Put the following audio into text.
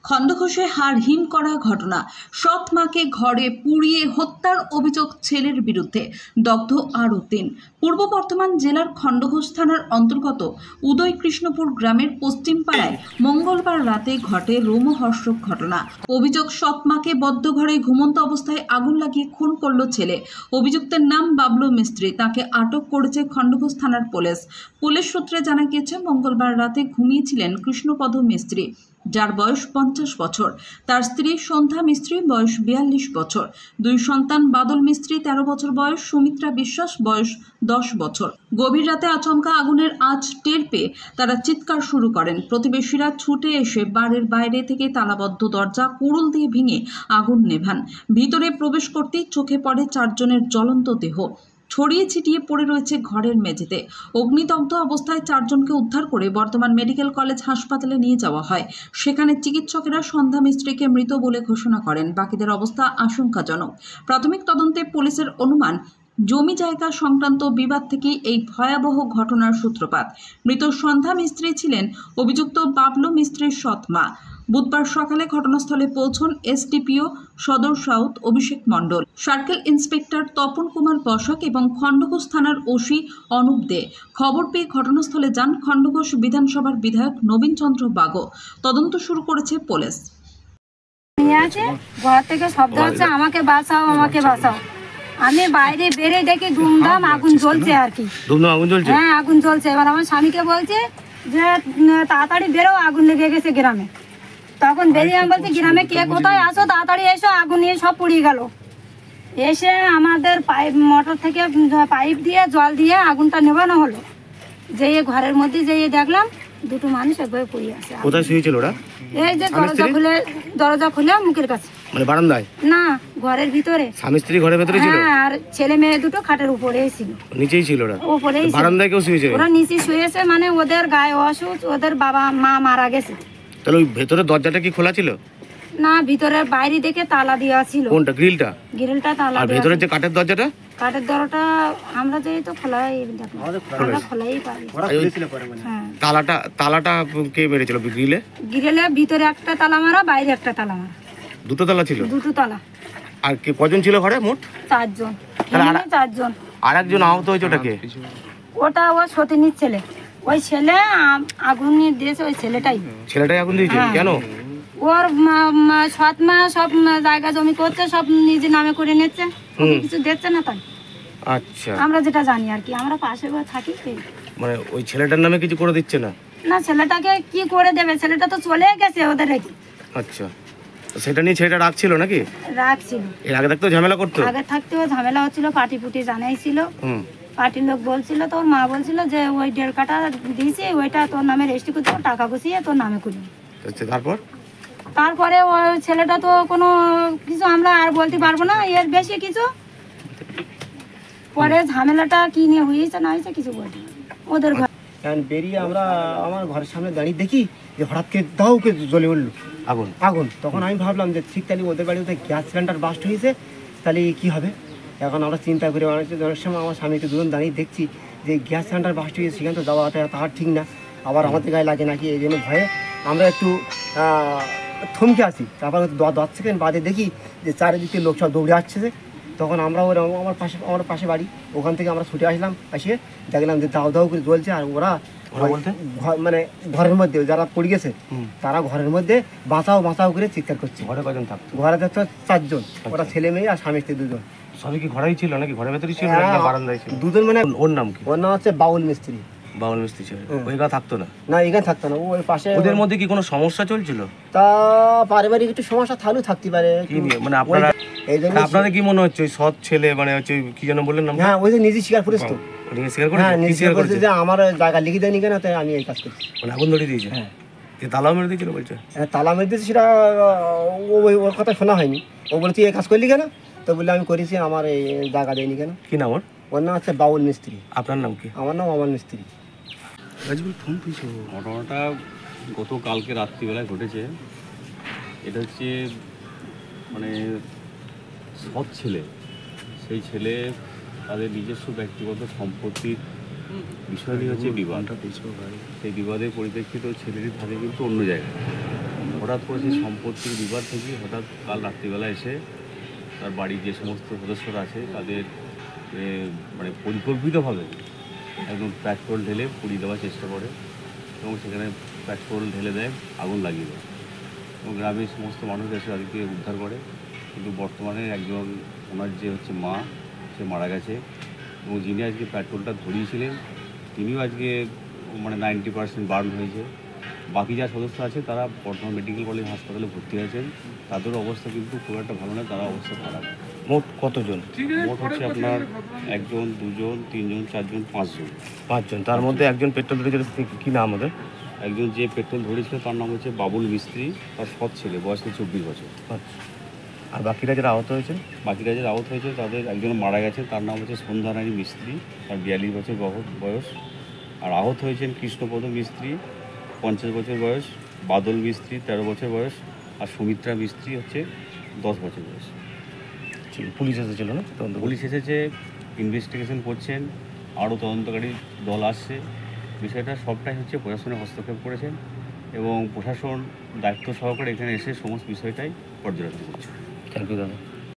খণ্ডঘোষে হাড় হিম করা ঘটনা। সৎ মাকে ঘরে পুড়িয়ে হত্যার অভিযোগ ছেলের বিরুদ্ধে, দগ্ধ আরও ৩। পূর্ব বর্ধমান জেলার খণ্ডঘোষ থানার অন্তর্গত উদয়কৃষ্ণপুর গ্রামের পশ্চিম পাড়ায় মঙ্গলবার রাতে ঘটে রোমহর্ষক ঘটনা। অভিযোগ, সৎ মাকে বদ্ধ ঘরে ঘুমন্ত অবস্থায় আগুন লাগিয়ে খুন করল ছেলে। অভিযুক্তের নাম বাবলু মিস্ত্রি। তাকে আটক করেছে খণ্ডঘোষ থানার পুলিশ। পুলিশ সূত্রে জানা গিয়েছে, মঙ্গলবার রাতে ঘুমিয়েছিলেন কৃষ্ণপদ মিস্ত্রি, যার বয়স 50 বছর। তার স্ত্রী সন্ধ্যা মিস্ত্রি, বয়স 42 বছর। দুই সন্তান, বাদল মিস্ত্রি 13 বছর বয়স, সুমিত্রা বিশ্বাস বয়স 10 বছর। গভীর রাতে আচমকা আগুনের আঁচ টের পেয়ে তারা চিৎকার শুরু করেন। প্রতিবেশীরা ছুটে এসে বাড়ির বাইরে থেকে তালাবদ্ধ দরজা কুড়ুল দিয়ে ভেঙে আগুন নেভান। ভিতরে প্রবেশ করতেই চোখে পড়ে 4 জনের জ্বলন্ত দেহ ছড়িয়ে ছিটিয়ে পড়ে রয়েছে ঘরের মেঝেতে। অগ্নিদগ্ধ অবস্থায় 4 জনকে উদ্ধার করে বর্ধমান মেডিকেল কলেজ হাসপাতালে নিয়ে যাওয়া হয়। সেখানে চিকিৎসকেরা সন্ধ্যা মিস্ত্রিকে মৃত বলে ঘোষণা করেন। বাকিদের অবস্থা আশঙ্কাজনক। প্রাথমিক তদন্তে পুলিশের অনুমান, জমি জায়গা সংক্রান্ত বিবাদ থেকেই এই ভয়াবহ ঘটনার সূত্রপাত। মৃত সন্ধ্যা মিস্ত্রি ছিলেন অভিযুক্ত বাবলু মিস্ত্রির সৎ মা। বুধবার সকালে ঘটনাস্থলে পৌঁছন এসডিপিও সদর south Abhishek Mondal, circle inspector Tapan Kumar Basak এবং খণ্ডঘোষ থানার ওসি অনুপ দে। খবর পেয়ে ঘটনাস্থলে যান খণ্ডঘোষ বিধানসভার বিধায়ক নবীন চন্দ্র বাগো। তদন্ত শুরু করেছে পুলিশ। ঘর থেকে শব্দ হচ্ছে, আমাকে বাঁচাও, আমাকে বাঁচাও। আমি বাইরে বেরে দেখি ধুমধাম আগুন জ্বলছে আর কি। হ্যাঁ, আগুন জ্বলছে। এবার আমার স্বামীকে বলছে যে তাড়াতাড়ি বেরো, আগুন লেগে গেছে গ্রামে। তখন বেরিয়ে আমি বলছি, গ্রামে কে কোথায় আসো, তাড়াতাড়ি এসো, আগুন নিয়ে সব পুড়িয়ে গেল। এসে আমাদের পাইপ, মোটর থেকে পাইপ দিয়ে জল দিয়ে আগুনটা নেভানো হলো। যেয়ে ঘরের মধ্যে যেয়ে দেখলাম দুটো মানুষ একবারে পুড়িয়ে আছে। কোথায় শুয়েছিল ওরা? এই যে দরজা খুলে মুখের কাছে, মানে বারান্দায় না, ঘরের ভিতরে। স্বামী স্ত্রী ঘরের ভিতরে ছিল? হ্যাঁ, আর ছেলে মেয়ে দুটো খাটের উপরেই ছিল। নিচেই ছিল ওরা? উপরেই ছিল। বারান্দায় কেউ শুয়েছে? ওরা নিচে শুয়েছে, মানে ওদের গায়ে অসুখ, ওদের বাবা মা মারা গেছে। তাহলে ওই ভেতরে দরজাটা কি খোলা ছিল? না, ভিতরে বাইরে থেকে তালা দেওয়া ছিল। কোনটা? গ্রিলটা? গ্রিলটা তালা। আর ভেতরে যে কাঠের দরজাটা? কাঠের দরজাটা আমরা যেই তো খোলাই, আমরা খোলাই পারি। হ্যাঁ, তালাটা কে মেরেছিল গ্রিলে? গ্রিলে ভিতরে একটা তালা মারা, বাইরে একটা তালা মারা। দুটো তালা ছিল? দুটো তালা। আর কে কজন ছিল ঘরে মোট? 4 জন। 4 জন। আর একজন আহত হয়েছে, ওটা কে? ওটা ও সতীনীর ছেলে। ওই ছেলে আগুন নিয়ে দিয়েছে, ওই ছেলেটাই আগুন দিয়েছে। কেন? ওর সৎ মা সব জায়গা জমি করছে, সব নিজে নামে করে নিচ্ছে, কিছু দিচ্ছে না তাই। আচ্ছা, আমরা যেটা জানি আর কি, আমরা পাশে থাকি। মানে ওই ছেলেটার নামে কিছু করে দিচ্ছে না? না, ছেলেটাকে কি করে দেবে, ছেলেটা তো চলে গেছে ওদের রেখে। আচ্ছা, সেটা নিয়ে ছেলেটা রাখছিল নাকি? রাখছিল। এর আগে থাকতেও ঝামেলা করতো? আগে থাকতেও ঝামেলা হচ্ছিল, পাটি পুটি জানাইছিল। পার্টির লোক বলছিল, তোর মা বলছিল যে ওই 1.5 কাঠা দিয়েছি, ওইটা তোর নামে রেজিস্ট্রি করতে, টাকা গুছিয়ে তোর নামে করি। আচ্ছা, তারপরে ওই ছেলেটা তো কোনো কিছু আমরা আর বলতে পারবো না, এর বেশি কিছু। পরে ঝামেলাটা কি নিয়ে হয়েছে না হয়েছে কিছু বলতে ওদের ঘর বেরিয়ে আমরা আমার ঘরের সামনে দাঁড়িয়ে দেখি যে হঠাৎ করে দাউকে জ্বলে উঠলো আগুন। তখন আমি ভাবলাম যে ঠিক তাহলে ওদের বাড়িতে গ্যাস সিলিন্ডার বাস্ট হয়েছে, তাহলে কি হবে। এখন আমরা চিন্তা করে অনেক সময় আমার স্বামীকে দুজন দাঁড়িয়ে দেখছি যে গ্যাস সিলিন্ডার বাস্ট হয়েছে, সেখানে তো যাওয়াটা তাহার ঠিক না, আবার আমাদের গায়ে লাগে নাকি, এই জন্য ভয়ে আমরা একটু থমকে আসি। তারপর 10 সেকেন্ড বাদে দেখি যে চারিদিকে লোক সব দৌড়ে আসছে। তখন আমরা আমার পাশে বাড়ি, ওখান থেকে আমরা ছুটে আসলাম, এসে দেখলাম যে দাউ করে জ্বলছে। আর ওরা মানে ঘরের মধ্যে যারা পড়ে গেছে, তারা ঘরের মধ্যে বাঁচাও করে চিৎকার করছে। ঘরে কজন থাকতো? ঘরে থাকতো 4 জন। ওরা ছেলে মেয়ে আর স্বামী স্ত্রী 2 জন। সবই কি ঘরেই ছিল নাকি ঘরের ভেতরেই ছিল? বারান্দায় ছিল 2 জন। মানে ওর নাম কি? ওর নাম হচ্ছে বাউল মিস্ত্রি। বাউল মিস্ত্রি ছিল। ওইখানে থাকতো না? না, এখানে থাকতো না, ওই পাশে। ওদের মধ্যে কি কোনো সমস্যা চলছিল? তা পারিবারিক একটু সমস্যা থাকতে পারে। মানে আপনাদের কি মনে হচ্ছে সৎ ছেলে, মানে হচ্ছে কি যেন বললেন নাম? হ্যাঁ, ওই যে নিজে স্বীকার করেছে তো। স্বীকার করেছে যে আমার জায়গা লিখে দেয়নি কেন, তাই আমি এই কাজ করছি। মানে আগুন ধরিয়ে দিয়েছে? হ্যাঁ। তালাও মেরে দিয়েছিল বলছে? হ্যাঁ, তালা মেরে দিয়েছে, সেটা ওর কথা শোনা হয়নি। ও বলে তুই এই কাজ করলি কেন, তো বললে আমি করেছি, আমার এই জায়গা দেয়নি কেন। কি নাম ওর? ওর নাম হচ্ছে বাউল মিস্ত্রি। আপনার নাম কি? আমার নাম অমল মিস্ত্রি। ঘটনাটা গতকালকে রাত্রিবেলায় ঘটেছে। এটা হচ্ছে মানে সৎ ছেলে, সেই ছেলে তাদের নিজস্ব ব্যক্তিগত সম্পত্তির বিষয় নিয়ে হচ্ছে বিবাদ। সেই বিবাদের পরিপ্রেক্ষিতে ছেলেটি থাকে কিন্তু অন্য জায়গায়। হঠাৎ করে সেই সম্পত্তির বিবাদ থেকে হঠাৎ কাল রাত্রিবেলা এসে তার বাড়ির যে সমস্ত সদস্যরা আছে তাদের মানে পরিকল্পিতভাবে একদম পেট্রোল ঢেলে পুড়িয়ে দেওয়ার চেষ্টা করে এবং সেখানে পেট্রোল ঢেলে দেয়, আগুন লাগিয়ে দেয় এবং গ্রামের সমস্ত মানুষ এসে তাদেরকে উদ্ধার করে। কিন্তু বর্তমানে একজন ওনার যে হচ্ছে মা, সে মারা গেছে এবং যিনি আজকে পেট্রোলটা ধরিয়েছিলেন তিনিও আজকে মানে 90% বার্ন হয়েছে। বাকি যা সদস্য আছে তারা বর্ধমান মেডিকেল কলেজ হাসপাতালে ভর্তি হয়েছেন, তাদের অবস্থা কিন্তু খুব একটা ভালো না, তারা অবস্থা খারাপ। মোট কতজন? মোট হচ্ছে আপনার 1 জন 2 জন 3 জন 4 জন 5 জন। 5 জন। তার মধ্যে একজন পেট্রোল ধরেছিল, কি নাম ওদের? একজন যে পেট্রোল ধরেছিল তার নাম হচ্ছে বাবুল মিস্ত্রি, তার সৎ ছেলে, বয়স 24 বছর। আচ্ছা। আর বাকিরা যারা আহত হয়েছে? বাকিরা যারা আহত হয়েছে তাদের একজন মারা গেছে, তার নাম হচ্ছে সন্ধ্যারানী মিস্ত্রি, তার 42 বছর বয়স। আর আহত হয়েছেন কৃষ্ণপদ মিস্ত্রি, 50 বছর বয়স, বাদল মিস্ত্রি 13 বছর বয়স, আর সুমিত্রা মিস্ত্রি হচ্ছে 10 বছর বয়স। পুলিশ এসেছিল না? পুলিশ এসেছে, ইনভেস্টিগেশন করছেন, আরও তদন্তকারী দল আসছে। বিষয়টা সবটাই হচ্ছে প্রশাসনের হস্তক্ষেপ করেছেন এবং প্রশাসন দায়িত্ব সহকারে এখানে এসে সমস্ত বিষয়টাই পর্যবেক্ষণ করছে। থ্যাংক ইউ দাদা।